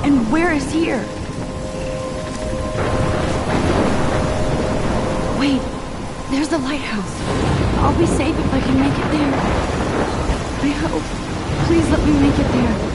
And where is here? Wait, there's the lighthouse. I'll be safe if I can make it there. I hope. Please let me make it there.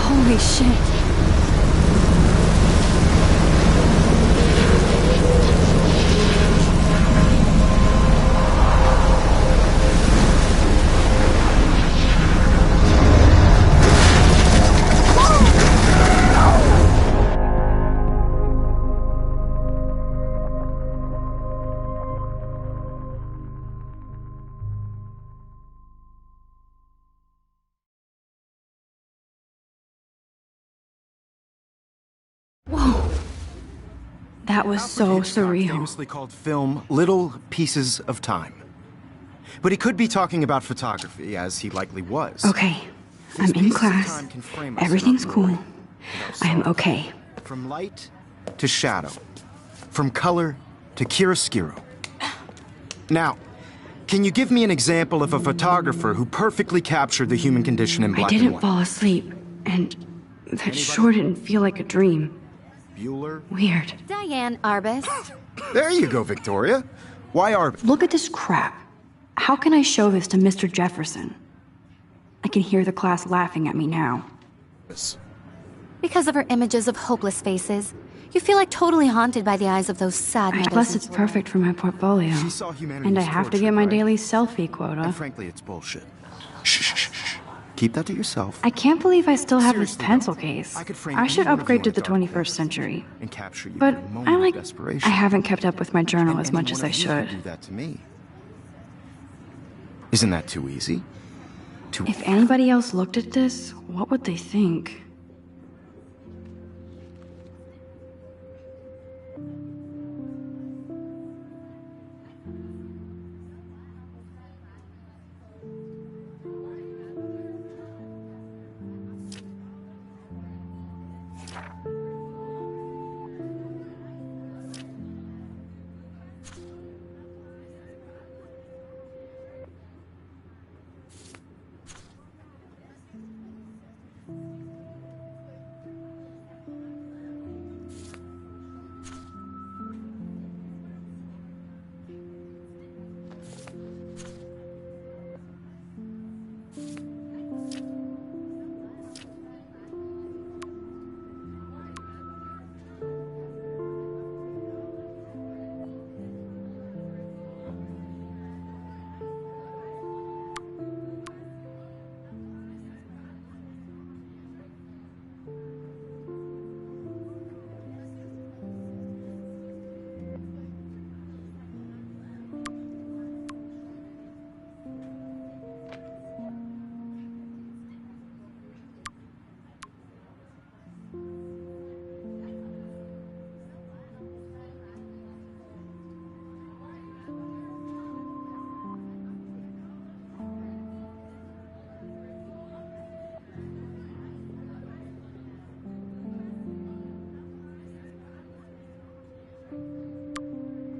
Holy shit. Whoa. That was so surreal. Famously called film Little Pieces of Time. But he could be talking about photography, as he likely was. Okay, I'm in class. Everything's cool. I'm okay. From light to shadow. From color to chiaroscuro. Now, can you give me an example of a photographer who perfectly captured the human condition in black and white? I didn't fall asleep, and that sure didn't feel like a dream. Bueller? Weird. Diane Arbus. There you go, Victoria. Why Arbus? Look at this crap. How can I show this to Mr. Jefferson? I can hear the class laughing at me now. Because of her images of hopeless faces, you feel like totally haunted by the eyes of those sad mothers. Plus, it's perfect for my portfolio. She saw humanity And I have to get my daily selfie quota. And frankly, it's bullshit. Shh, shh, shh, shh. Keep that to yourself. I can't believe I still have this Seriously, pencil though, case. I could frame I should any one of upgrade to your the dark 21st fantasies century. and capture you But in a moment I of desperation. haven't kept up with my journal And as any much as one I of you should. could do that to me. Isn't that too easy? If anybody else looked at this, what would they think?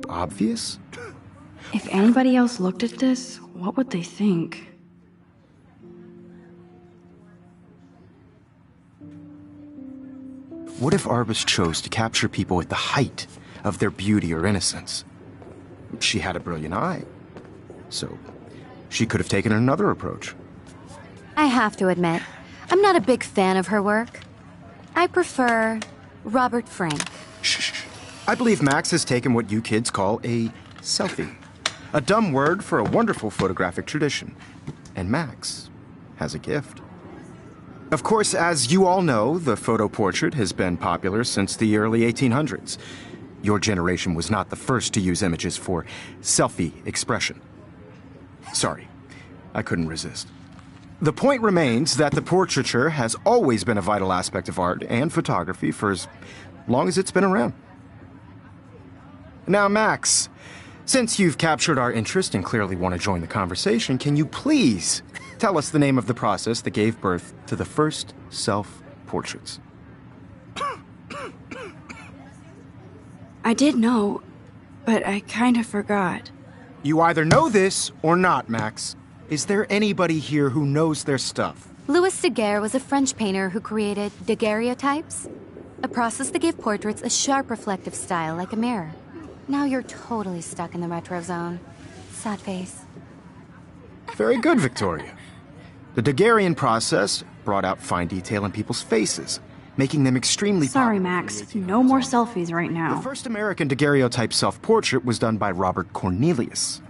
Obvious? If anybody else looked at this, what would they think? What if Arbus chose to capture people at the height of their beauty or innocence? She had a brilliant eye, so she could have taken another approach. I have to admit, I'm not a big fan of her work. I prefer Robert Frank. Shh. I believe Max has taken what you kids call a selfie. A dumb word for a wonderful photographic tradition. And Max has a gift. Of course, as you all know, the photo portrait has been popular since the early 1800s. Your generation was not the first to use images for selfie expression. Sorry, I couldn't resist. The point remains that the portraiture has always been a vital aspect of art and photography for as long as it's been around. Now, Max, since you've captured our interest and clearly want to join the conversation, can you please tell us the name of the process that gave birth to the first self-portraits? I did know, but I kind of forgot. You either know this or not, Max. Is there anybody here who knows their stuff? Louis Daguerre was a French painter who created daguerreotypes, a process that gave portraits a sharp reflective style like a mirror. Now you're totally stuck in the retro zone. Sad face. Very good, Victoria. The Daguerrean process brought out fine detail in people's faces, making them extremely Sorry, popular. Max. No more selfies right The now. first American daguerreotype self-portrait was done by Robert Cornelius.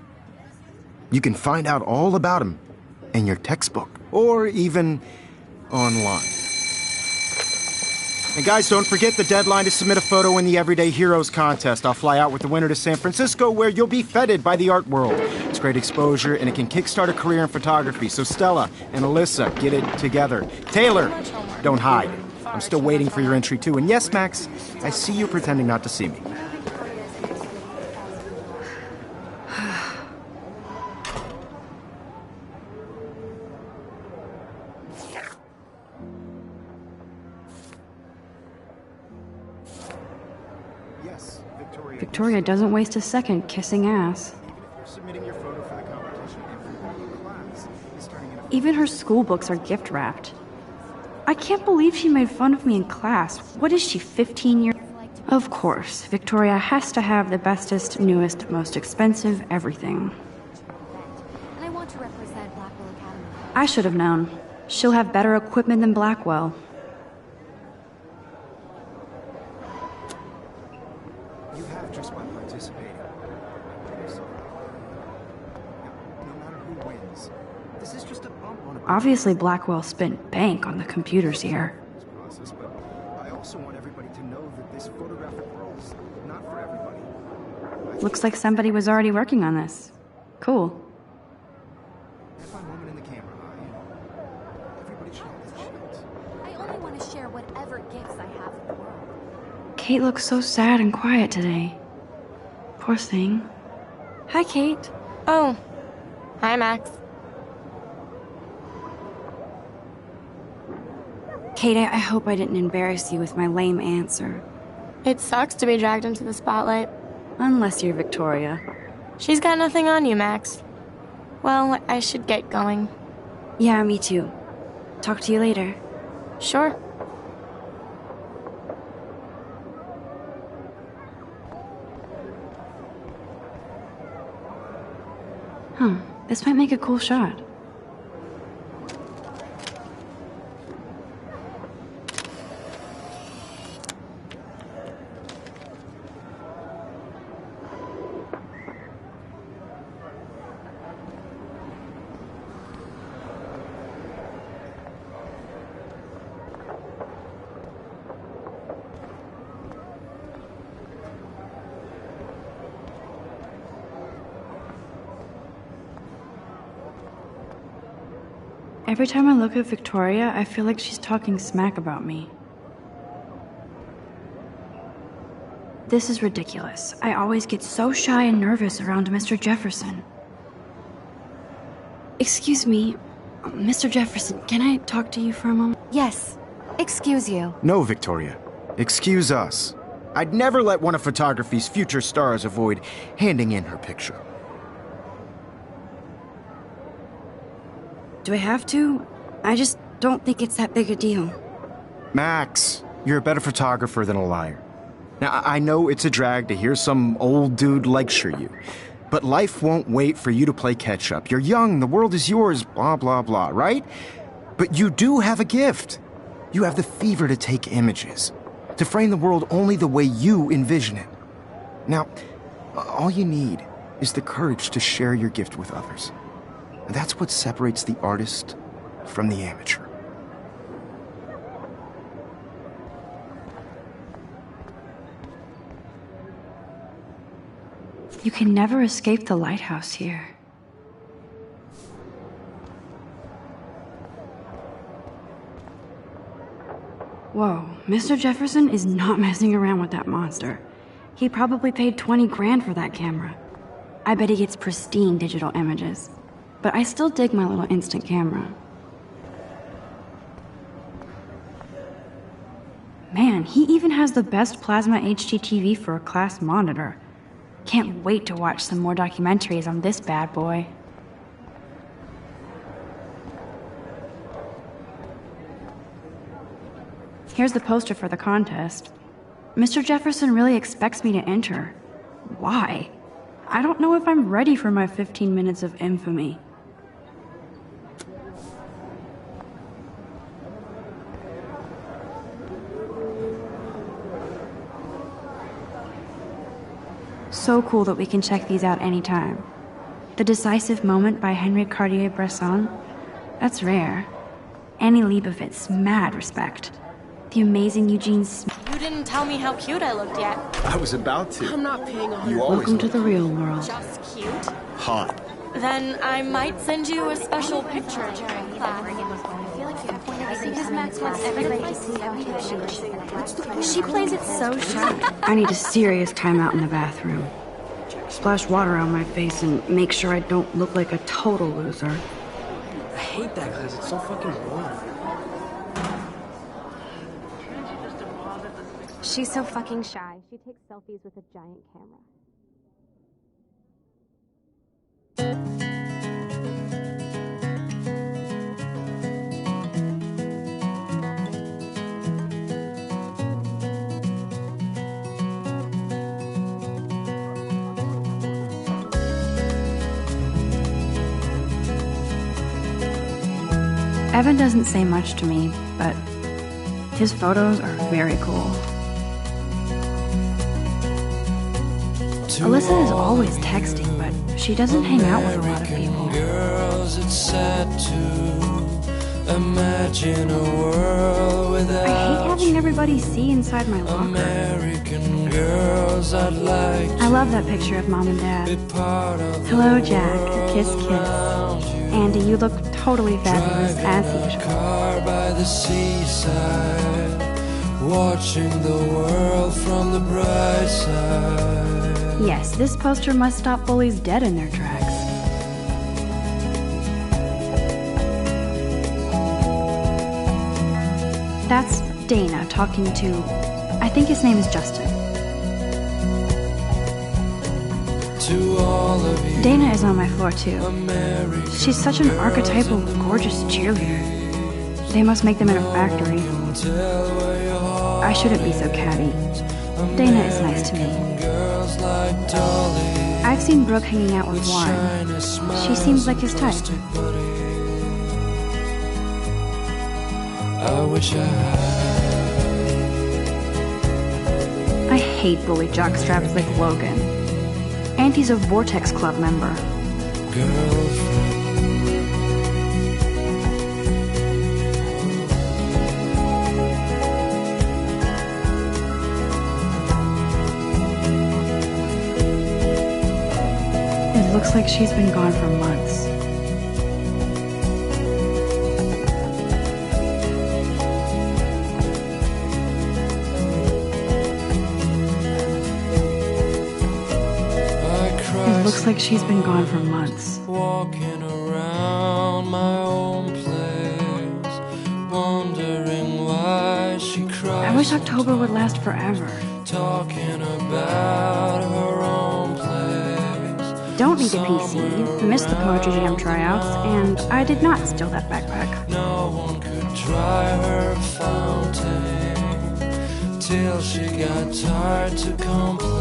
You can find out all about him in your textbook, or even online. And guys, don't forget the deadline to submit a photo in the Everyday Heroes contest. I'll fly out with the winner to San Francisco, where you'll be feted by the art world. It's great exposure, and it can kickstart a career in photography. So Stella and Alyssa, get it together. Taylor, don't hide. I'm still waiting for your entry, too. And yes, Max, I see you pretending not to see me. Yes, Victoria. Victoria doesn't waste a second kissing ass. You're submitting your photo for the competition. Everybody in class is turning in a Even her school books are gift wrapped. I can't believe she made fun of me in class. What is she, 15 years? Of course, Victoria has to have the bestest, newest, most expensive everything. And I want to represent Blackwell Academy. I should have known. She'll have better equipment than Blackwell. You have just by participating. No matter who wins, this is just a bump on a Obviously, Blackwell spent bank on the computers here. process, but I also want everybody to know that this photographic world's not for everybody. Looks like somebody was already working on this. Cool. If I'm woman in the camera eye, everybody should have this chance. I only want to share whatever gifts I have with the world. Kate looks so sad and quiet today. Poor thing. Hi, Kate. Oh. Hi, Max. Kate, I hope I didn't embarrass you with my lame answer. It sucks to be dragged into the spotlight. Unless you're Victoria. She's got nothing on you, Max. Well, I should get going. Yeah, me too. Talk to you later. Sure. This might make a cool shot. Every time I look at Victoria, I feel like she's talking smack about me. This is ridiculous. I always get so shy and nervous around Mr. Jefferson. Excuse me, Mr. Jefferson, can I talk to you for a moment? Yes. Excuse you. No, Victoria. Excuse us. I'd never let one of photography's future stars avoid handing in her picture. Do I have to? I just don't think it's that big a deal. Max, you're a better photographer than a liar. Now, I know it's a drag to hear some old dude lecture you, but life won't wait for you to play catch-up. You're young, the world is yours, blah, blah, blah, right? But you do have a gift. You have the fever to take images. To frame the world only the way you envision it. Now, all you need is the courage to share your gift with others. That's what separates the artist from the amateur. You can never escape the lighthouse here. Whoa, Mr. Jefferson is not messing around with that monster. He probably paid 20 grand for that camera. I bet he gets pristine digital images. But I still dig my little instant camera. Man, he even has the best plasma HDTV for a class monitor. Can't wait to watch some more documentaries on this bad boy. Here's the poster for the contest. Mr. Jefferson really expects me to enter. Why? I don't know if I'm ready for my 15 minutes of infamy. So cool that we can check these out anytime. The Decisive Moment by Henry Cartier-Bresson? That's rare. Annie Leibovitz, mad respect. The amazing Eugene Smith. You didn't tell me how cute I looked yet. I was about to. I'm not paying on You always Welcome to look the real world. Just cute. hot. Then I might send you a special picture during class. She plays it so shy. I need a serious timeout in the bathroom. Splash water on my face and make sure I don't look like a total loser. I hate that class. It's so fucking boring. She's so fucking shy. She takes selfies with a giant camera. Evan doesn't say much to me, but his photos are very cool. Alyssa is always texting, but she doesn't hang out with a lot of people. Girls, it's sad to imagine a world without I hate having everybody see inside my locker. American girls. I'd like I love that picture of Mom and Dad. to be part of Hello, the Jack. world Kiss, kiss. around you. Andy, you look totally fabulous as usual. Car by the seaside, watching the world from the bright side. Yes, this poster must stop bullies dead in their tracks. That's Dana talking to... I think his name is Justin. To all of you, Dana is on my floor too. American She's such an archetypal, gorgeous cheerleader. They must make them in a factory. tell where your heart I shouldn't be so catty. Dana is nice to me. girls like Dolly. I've seen Brooke hanging out with Warren. Shiny smiles She seems like his type. plastic buddy. I wish I had I hate bully jockstraps like Logan. And he's a Vortex Club member. girlfriend. It looks like she's been gone for months. It looks like she's been gone for months. Walking around my own place, wondering why she cries. I wish October would last forever. Talking about her own place. Don't need a PC, missed the Poetry Jam tryouts, and I did not steal that backpack. No one could dry her fountain till she got tired to complain.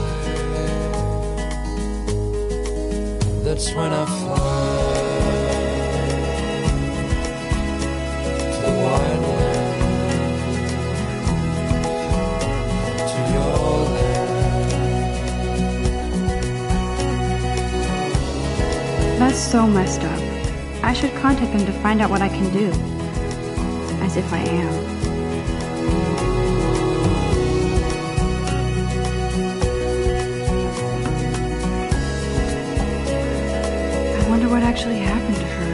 That's when I fly to the wide land. That's so messed up. I should contact them to find out what I can do. As if I am. I wonder what actually happened to her.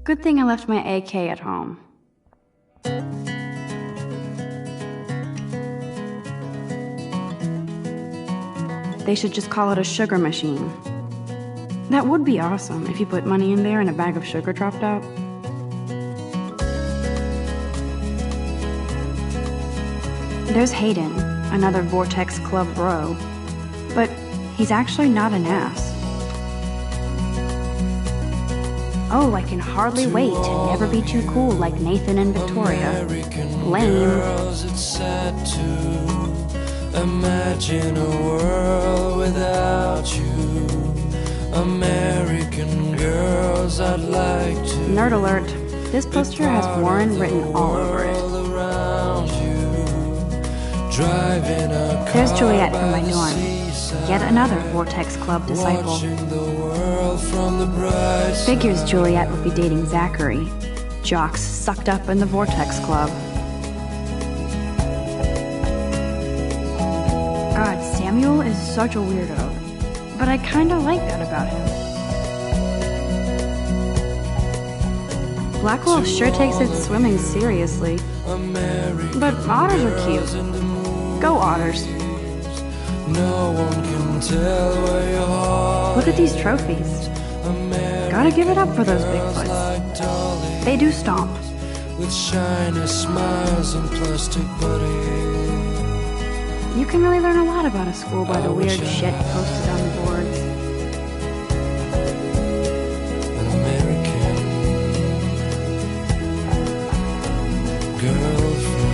Good thing I left my AK at home. They should just call it a sugar machine. That would be awesome if you put money in there and a bag of sugar dropped out. There's Hayden, another Vortex Club bro. But he's actually not an ass. Oh, I can hardly wait to never be too cool like Nathan and Victoria. Lame. Imagine a world without you. American girls, I'd like to. Nerd alert. This poster has Warren written all over it. There's Juliet from my dorm. Yet another Vortex Club disciple. Figures Juliet would be dating Zachary. Jocks sucked up in the Vortex Club. God, Samuel is such a weirdo. But I kinda like that about him. Blackwell sure takes its swimming seriously. But otters are cute. Go otters. No one can tell where your heart. Look at these trophies. Gotta give it up for those Bigfoots. They do stomp. With shiny smiles and plastic buddies. You can really learn a lot about a school by the weird shit posted on the boards. An American girlfriend.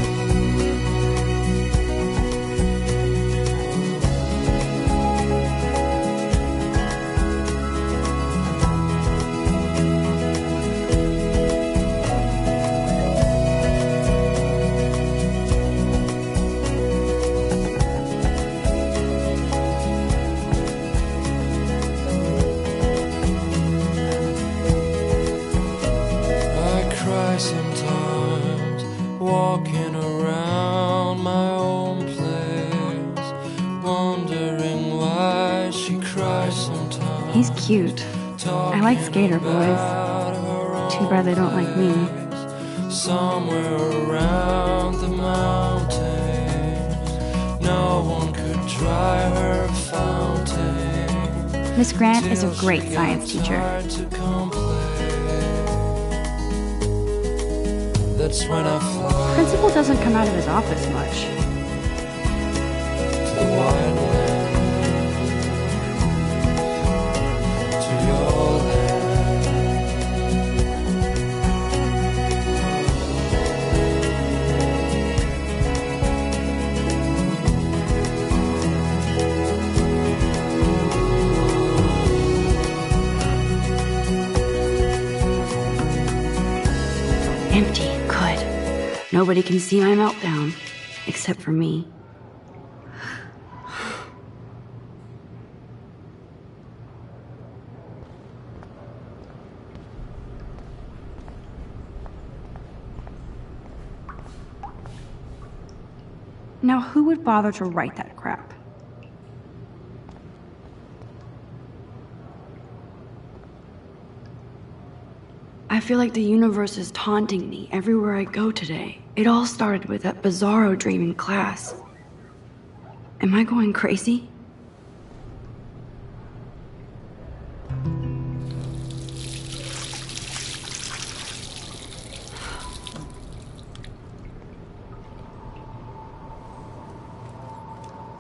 Sometimes walking around my own place, wondering why she cries sometimes. He's cute. I like skater boys. Too bad they don't like me. Somewhere around the mountains, no one could dry her fountain. Miss Grant is a great science teacher. That's when I fly. Principal doesn't come out of his office much. To the wild land, to your land. Empty. Good. Nobody can see my meltdown. Except for me. Now, who would bother to write that crap? I feel like the universe is taunting me everywhere I go today. It all started with that bizarro dream in class. Am I going crazy?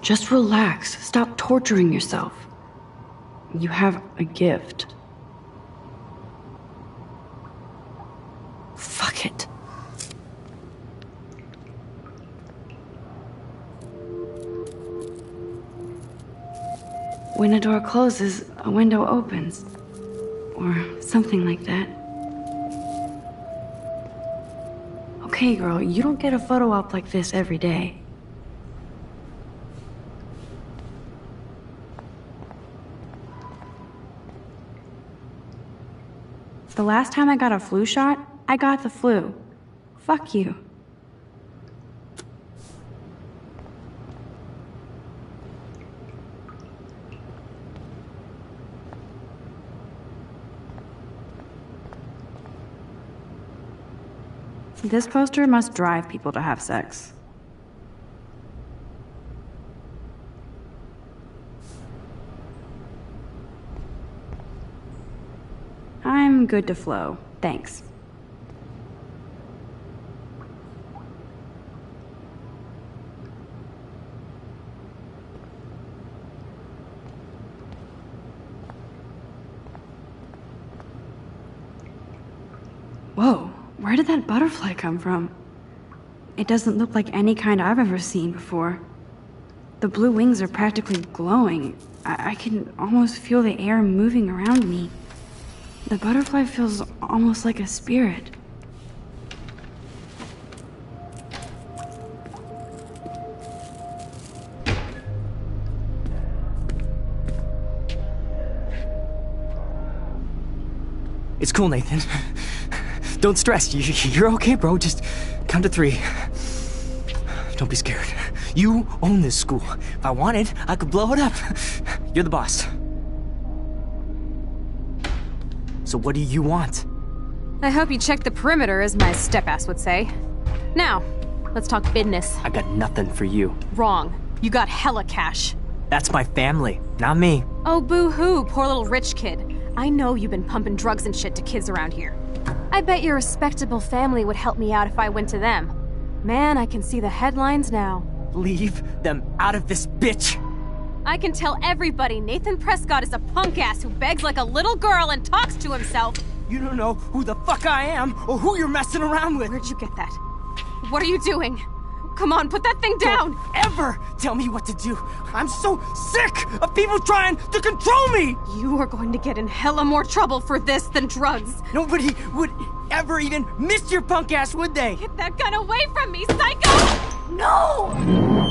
Just relax. Stop torturing yourself. You have a gift. Fuck it. When a door closes, a window opens. Or something like that. Okay, girl, you don't get a photo op like this every day. The last time I got a flu shot, I got the flu. Fuck you. This poster must drive people to have sex. I'm good to flow, thanks. Whoa, where did that butterfly come from? It doesn't look like any kind I've ever seen before. The blue wings are practically glowing. I can almost feel the air moving around me. The butterfly feels almost like a spirit. It's cool, Nathan. Don't stress. You're okay, bro. Just count to 3. Don't be scared. You own this school. If I wanted, I could blow it up. You're the boss. So what do you want? I hope you checked the perimeter, as my step-ass would say. Now, let's talk business. I got nothing for you. Wrong. You got hella cash. That's my family, not me. Oh, boo-hoo, poor little rich kid. I know you've been pumping drugs and shit to kids around here. I bet your respectable family would help me out if I went to them. Man, I can see the headlines now. Leave them out of this bitch! I can tell everybody Nathan Prescott is a punk ass who begs like a little girl and talks to himself. You don't know who the fuck I am or who you're messing around with. Where'd you get that? What are you doing? Come on, put that thing down! Don't ever tell me what to do. I'm so sick of people trying to control me! You are going to get in hella more trouble for this than drugs. Nobody would ever even miss your punk ass, would they? Get that gun away from me, psycho! No!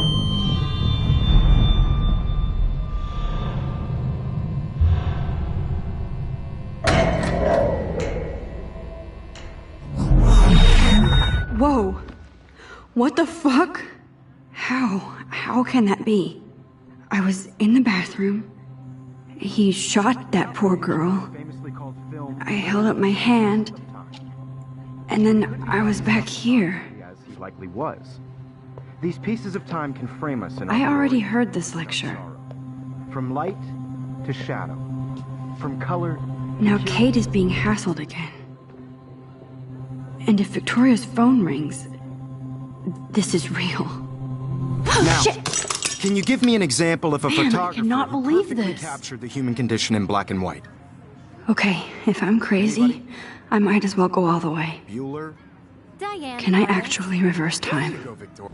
Whoa. What the fuck? How can that be? I was in the bathroom. He shot that poor girl. I held up my hand. And then I was back here. As he likely was. These pieces of time can frame us in I already heard this lecture. From light to shadow. From color. Now Kate is being hassled again. And if Victoria's phone rings, this is real. Now, Shit! can you give me an example of a Man, I photographer cannot who believe perfectly this. captured the human condition in black and white? Okay, if I'm crazy, I might as well go all the way. Bueller? Diane. Can I actually reverse time? Go, Victoria.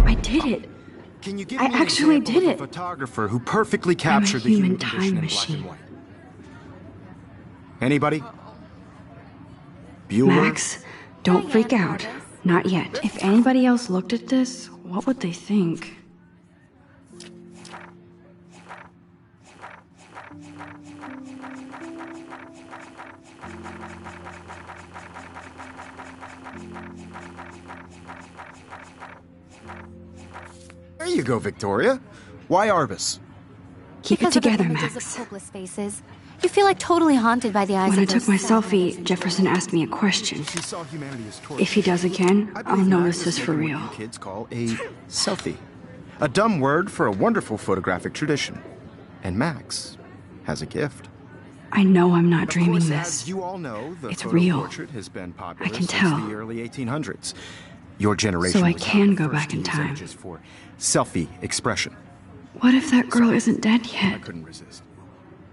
I did it. Can you give I me an actually example did of it. a photographer who perfectly captured the human human condition time in black machine. and white? Anybody? Bueller? Max, don't freak out. Not yet. If anybody else looked at this, what would they think? There you go, Victoria. Why Arbus? Keep Because it together, of the images Max. of hopeless faces, you feel like totally haunted by the eyes When I of took those my sad selfie, mothers. Jefferson asked me a question. She saw humanity as torture. If he does again, I I'll believe know Max this is for making real. what you kids call a selfie. A dumb word for a wonderful photographic tradition. And Max has a gift. I know I'm not Of dreaming course, this. as you all know, the It's photo real. portrait has been popular I can since tell. the early 1800s. Your generation So I was can not the go first back to in use time. images for selfie expression. What if that girl isn't dead I yet? couldn't resist.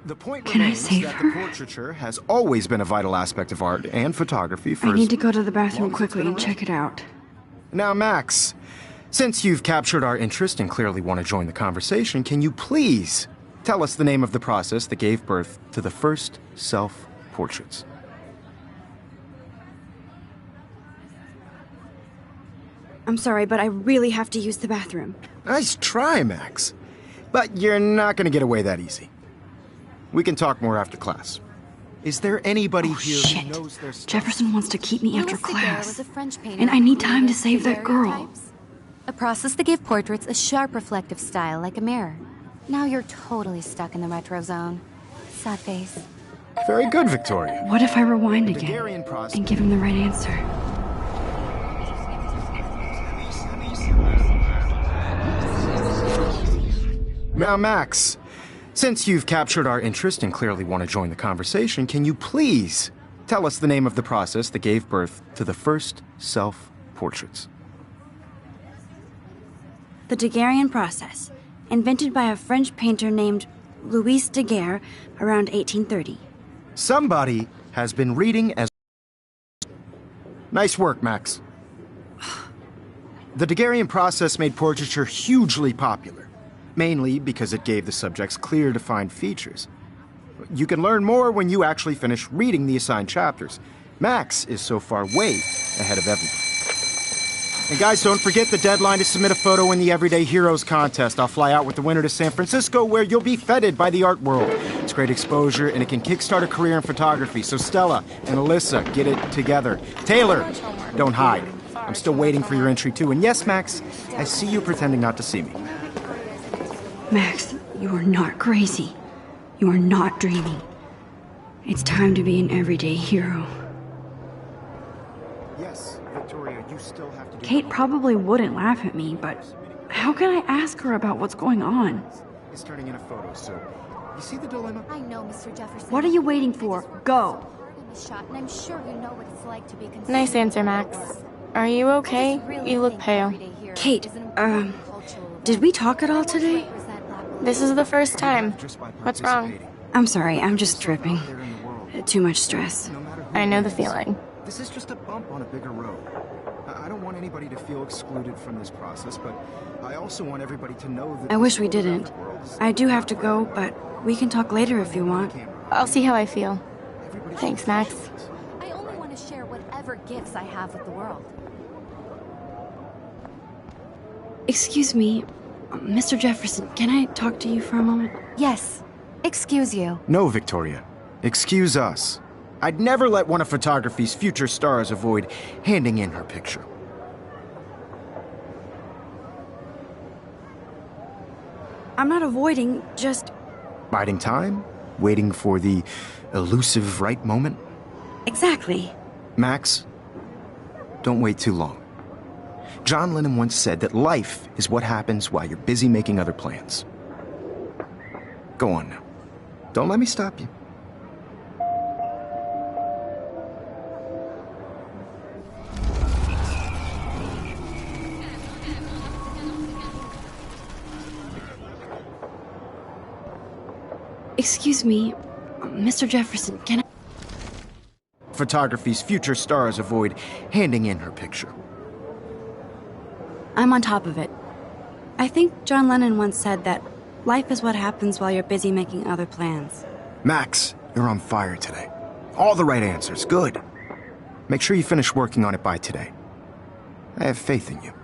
The point Can I remains save that her? the portraiture has always been a vital aspect of art and photography for I as need to go to the bathroom long as it's quickly been and around. check it out. Now, Max, since you've captured our interest and clearly want to join the conversation, can you please tell us the name of the process that gave birth to the first self-portraits. I'm sorry, but I really have to use the bathroom. Nice try, Max. But you're not gonna get away that easy. We can talk more after class. Is there anybody here Shit. who knows their stuff? Jefferson wants to keep me after Louis Daguerre class. was a French painter And I who need time to created save that girl. daguerreotypes, a process that gave portraits a sharp reflective style like a mirror. Now you're totally stuck in the retro zone. Sad face. Very good, Victoria. What if I rewind again Daguerrean process. and give him the right answer? Now, Max, since you've captured our interest and clearly want to join the conversation, can you please tell us the name of the process that gave birth to the first self-portraits? The Daguerrean process, invented by a French painter named Louis Daguerre around 1830. Somebody has been reading as... Nice work, Max. The Daguerrean process made portraiture hugely popular, mainly because it gave the subjects clear, defined features. You can learn more when you actually finish reading the assigned chapters. Max is so far way ahead of everyone. And guys, don't forget the deadline to submit a photo in the Everyday Heroes contest. I'll fly out with the winner to San Francisco, where you'll be feted by the art world. It's great exposure, and it can kickstart a career in photography. So Stella and Alyssa, get it together. Taylor, don't hide. I'm still waiting for your entry, too. And yes, Max, I see you pretending not to see me. Max, you are not crazy. You are not dreaming. It's time to be an everyday hero. Yes, Victoria, you still have to do... Kate probably wouldn't laugh at me, but how can I ask her about what's going on? It's turning in a photo, so... You see the dilemma? I know, Mr. Jefferson. What are you waiting for? Go! And I'm sure you know what it's like to be considered. Nice answer, Max. Are you okay? You look pale. Kate, did we talk at all today? This is the first time. What's wrong? I'm sorry, I'm just tripping. Too much stress. I know the feeling. This is just a bump on a bigger road. I don't want anybody to feel excluded from this process, but I also want everybody to know that... I wish we didn't. I do have to go, but we can talk later if you want. I'll see how I feel. Thanks, Max. I only want to share whatever gifts I have with the world. Excuse me, Mr. Jefferson, can I talk to you for a moment? Yes. Excuse you. No, Victoria. Excuse us. I'd never let one of photography's future stars avoid handing in her picture. I'm not avoiding, just... Biding time? Waiting for the elusive right moment? Exactly. Max, don't wait too long. John Lennon once said that life is what happens while you're busy making other plans. Go on now. Don't let me stop you. Excuse me, Mr. Jefferson, can I... Photography's future stars avoid handing in her picture. I'm on top of it. I think John Lennon once said that life is what happens while you're busy making other plans. Max, you're on fire today. All the right answers, good. Make sure you finish working on it by today. I have faith in you.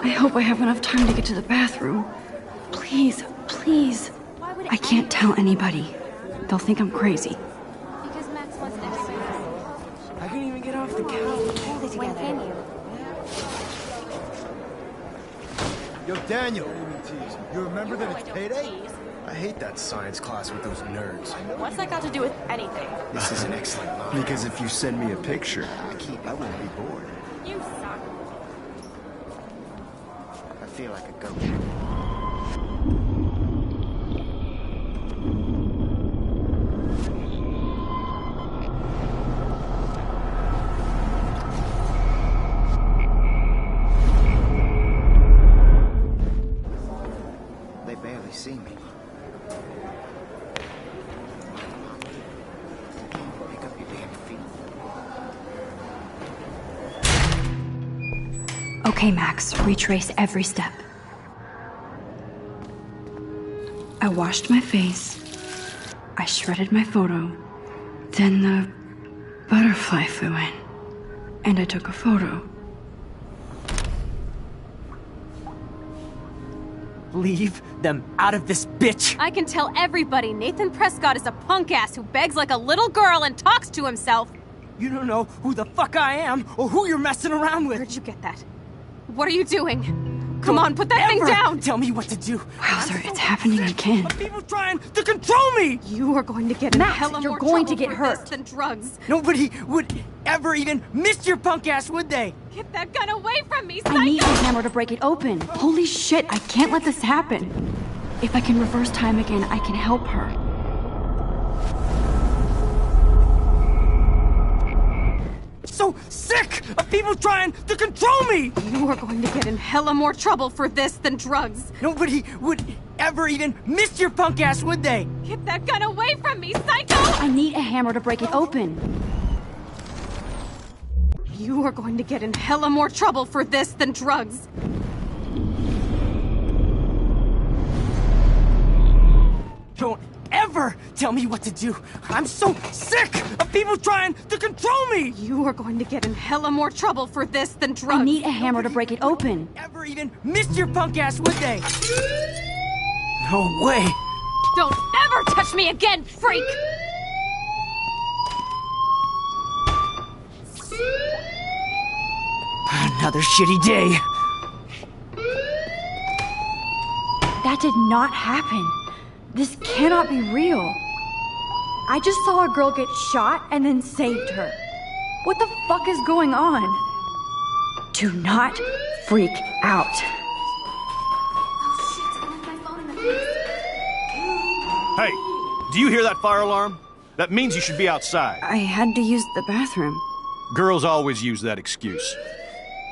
I hope I have enough time to get to the bathroom. Please, please. I can't tell anybody. They'll think I'm crazy. Because Max wants to I couldn't even get off the couch. totally together. When can you? Yo, Daniel, you remember that it's payday? I hate that science class with those nerds. What's that got to do with anything? This is an excellent line. Because if you send me a picture, I won't be bored. You suck. I feel like a goat. they barely see me. Pick up your damn feet. Okay, Max, retrace every step. I washed my face. I shredded my photo. Then the butterfly flew in. And I took a photo. Leave them out of this bitch! I can tell everybody Nathan Prescott is a punk ass who begs like a little girl and talks to himself. You don't know who the fuck I am or who you're messing around with. Where'd you get that? What are you doing? Come on, put that thing down! Tell me what to do. Wowzer, it's happening again. People trying to control me! You are going to get in Max, hella you're more going to trouble get for hurt. this than drugs. Nobody would ever even miss your punk ass, would they? Get that gun away from me, psycho! I need a hammer to break it open. Holy shit, I can't let this happen. If I can reverse time again, I can help her. So sick of people trying to control me! You are going to get in hella more trouble for this than drugs. Nobody would ever even miss your punk ass, would they? Get that gun away from me, psycho! I need a hammer to break it open. You are going to get in hella more trouble for this than drugs. Don't ever tell me what to do. I'm so sick of people trying to control me! You are going to get in hella more trouble for this than drugs. I need a hammer to break it open. Ever even miss your punk ass, would they? No way! Don't ever touch me again, freak! Another shitty day. That did not happen. This cannot be real. I just saw a girl get shot and then saved her. What the fuck is going on? Do not freak out. Hey, do you hear that fire alarm? That means you should be outside. I had to use the bathroom. Girls always use that excuse.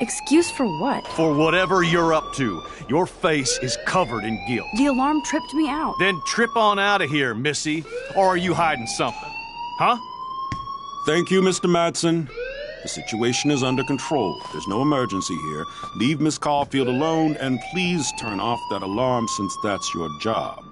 Excuse for what? For whatever you're up to, your face is covered in guilt. The alarm tripped me out. Then trip on out of here, Missy. Or are you hiding something? Huh? Thank you, Mr. Madsen. The situation is under control. There's no emergency here. Leave Miss Caulfield alone, and please turn off that alarm since that's your job.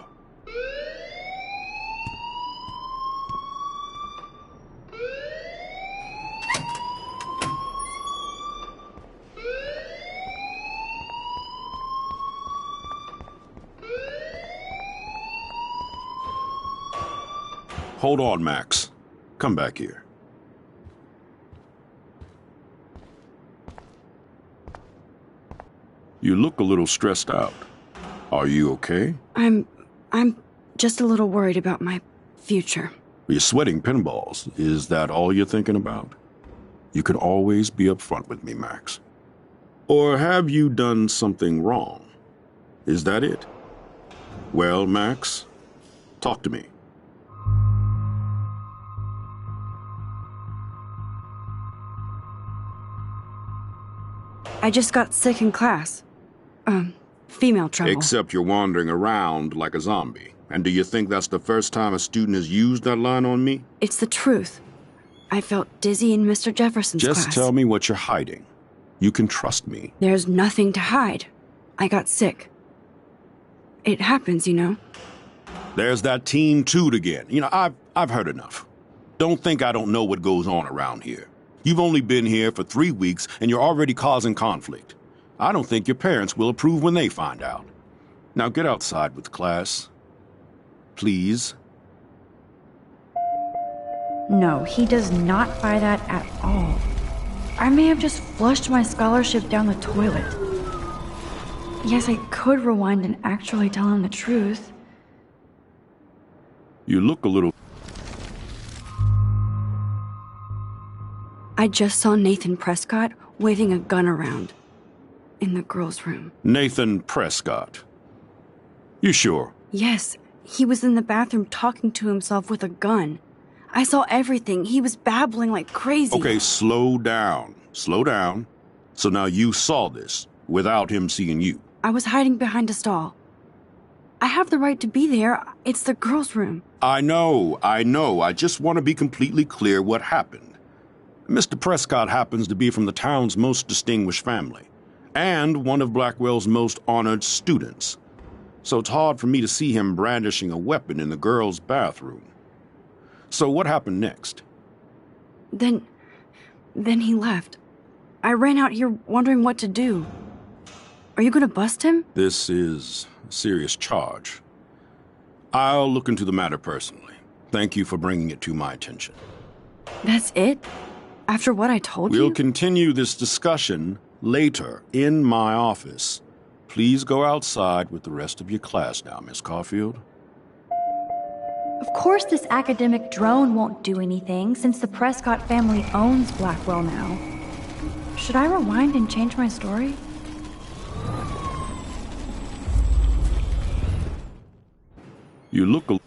Hold on, Max. Come back here. You look a little stressed out. Are you okay? I'm just a little worried about my future. You're sweating pinballs. Is that all you're thinking about? You can always be upfront with me, Max. Or have you done something wrong? Is that it? Well, Max, talk to me. I just got sick in class. Female trouble. Except you're wandering around like a zombie. And do you think that's the first time a student has used that line on me? It's the truth. I felt dizzy in Mr. Jefferson's class. Just tell me what you're hiding. You can trust me. There's nothing to hide. I got sick. It happens, you know. There's that teen toot again. You know, I've heard enough. Don't think I don't know what goes on around here. You've only been here for 3 weeks, and you're already causing conflict. I don't think your parents will approve when they find out. Now get outside with class. Please. No, he does not buy that at all. I may have just flushed my scholarship down the toilet. Yes, I could rewind and actually tell him the truth. You look a little... I just saw Nathan Prescott waving a gun around in the girls' room. Nathan Prescott. You sure? Yes, he was in the bathroom talking to himself with a gun. I saw everything. He was babbling like crazy. Okay, slow down. Slow down. So now you saw this without him seeing you. I was hiding behind a stall. I have the right to be there. It's the girls' room. I know. I just want to be completely clear what happened. Mr. Prescott happens to be from the town's most distinguished family. and one of Blackwell's most honored students. So it's hard for me to see him brandishing a weapon in the girls' bathroom. So what happened next? Then he left. I ran out here wondering what to do. Are you gonna bust him? This is a serious charge. I'll look into the matter personally. Thank you for bringing it to my attention. That's it? After what I told you? We'll continue this discussion later in my office. Please go outside with the rest of your class now, Miss Caulfield. Of course this academic drone won't do anything, since the Prescott family owns Blackwell now. Should I rewind and change my story? You look a...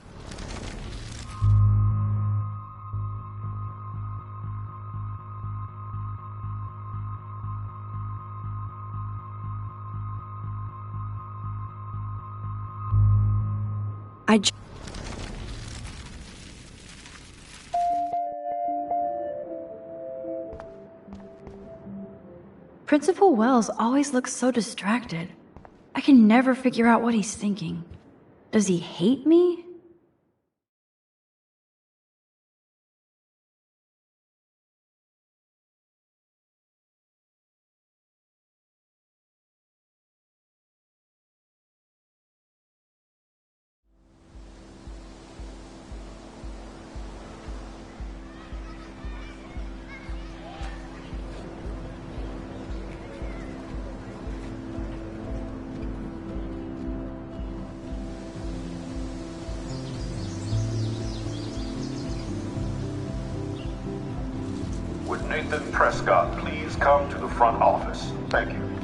Principal Wells always looks so distracted. I can never figure out what he's thinking. Does he hate me? Would Nathan Prescott please come to the front office? Thank you.